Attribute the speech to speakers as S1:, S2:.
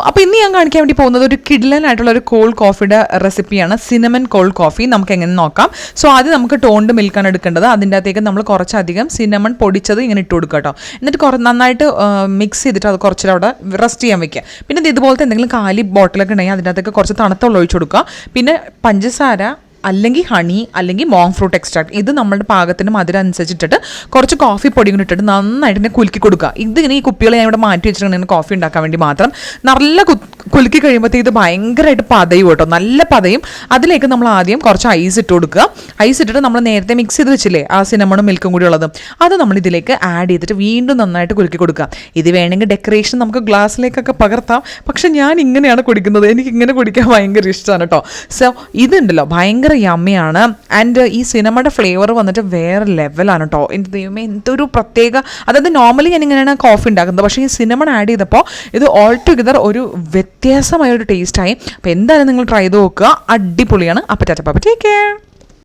S1: അപ്പോൾ ഇന്ന് ഞാൻ കാണിക്കാൻ വേണ്ടി പോകുന്നത് ഒരു കിഡ്ലനായിട്ടുള്ള ഒരു കോൾഡ് കോഫിയുടെ റെസിപ്പിയാണ്. Cinnamon cold coffee. നമുക്ക് എങ്ങനെ നോക്കാം. സോ ആദ്യം നമുക്ക് ടോണ്ട് മിൽക്കാണ് എടുക്കേണ്ടത്. അതിൻ്റെ അകത്തേക്ക് നമ്മൾ കുറച്ചധികം സിനമൺ പൊടിച്ചത് ഇങ്ങനെ ഇട്ട് കൊടുക്കുക കേട്ടോ. എന്നിട്ട് നന്നായിട്ട് മിക്സ് ചെയ്തിട്ട് അത് കുറച്ചൊരു അവിടെ റെസ്റ്റ് ചെയ്യാൻ വെക്കുക. പിന്നെ ഇതുപോലത്തെ എന്തെങ്കിലും കാലി ബോട്ടിലൊക്കെ ഉണ്ടെങ്കിൽ അതിൻ്റെ അകത്തേക്ക് കുറച്ച് തണുത്ത വെള്ളം ഒഴിച്ച് കൊടുക്കുക. പിന്നെ പഞ്ചസാര അല്ലെങ്കിൽ ഹണി അല്ലെങ്കിൽ മോങ് ഫ്രൂട്ട് എക്സ്ട്രാക്ട്, ഇത് നമ്മുടെ പാകത്തിന് മധുരം അനുസരിച്ചിട്ടിട്ട് കുറച്ച് കോഫി പൊടി കൂടി ഇട്ടിട്ട് നന്നായിട്ട് തന്നെ കുലുക്കി കൊടുക്കുക. ഇതിങ്ങനെ ഈ കുപ്പികൾ ഞാൻ ഇവിടെ മാറ്റി വെച്ചിട്ടുണ്ടെങ്കിൽ കോഫി ഉണ്ടാക്കാൻ വേണ്ടി മാത്രം. നല്ല കുലുക്കി കഴിയുമ്പോഴത്തേക്ക് ഇത് ഭയങ്കരമായിട്ട് പതയും കേട്ടോ, നല്ല പതയും. അതിലേക്ക് നമ്മൾ ആദ്യം കുറച്ച് ഐസ് ഇട്ട് കൊടുക്കുക. ഐസ് ഇട്ടിട്ട് നമ്മൾ നേരത്തെ മിക്സ് ചെയ്ത് വെച്ചില്ലേ ആ സിനമണും മിൽക്കും കൂടി ഉള്ളത്, അത് നമ്മൾ ഇതിലേക്ക് ആഡ് ചെയ്തിട്ട് വീണ്ടും നന്നായിട്ട് കുലുക്കി കൊടുക്കുക. ഇത് വേണമെങ്കിൽ ഡെക്കറേഷൻ നമുക്ക് ഗ്ലാസ്സിലേക്കൊക്കെ പകർത്താം. പക്ഷെ ഞാൻ ഇങ്ങനെയാണ് കുടിക്കുന്നത്, എനിക്ക് ഇങ്ങനെ കുടിക്കാൻ ഭയങ്കര ഇഷ്ടമാണ് കേട്ടോ. സോ ഇതുണ്ടല്ലോ ഭയങ്കര യമ്മിയാണ്. ആൻഡ് ഈ സിനമയുടെ ഫ്ലേവർ വന്നിട്ട് വേറെ ലെവലാണ് കേട്ടോ. എൻ്റെ ദൈവമേ, എന്തൊരു പ്രത്യേക, അതായത് നോർമലി ഞാൻ ഇങ്ങനെയാണ് കോഫി ഉണ്ടാക്കുന്നത്, പക്ഷേ ഈ സിനമൺ ആഡ് ചെയ്തപ്പോൾ ഇത് ഓൾ ടുഗദർ ഒരു വ്യത്യാസമായൊരു ടേസ്റ്റായി. അപ്പോൾ എന്തായാലും നിങ്ങൾ ട്രൈ ചെയ്ത് നോക്കുക, അടിപൊളിയാണ്. അപ്പോൾ ടാറ്റാ, ടേക്ക് കെയർ.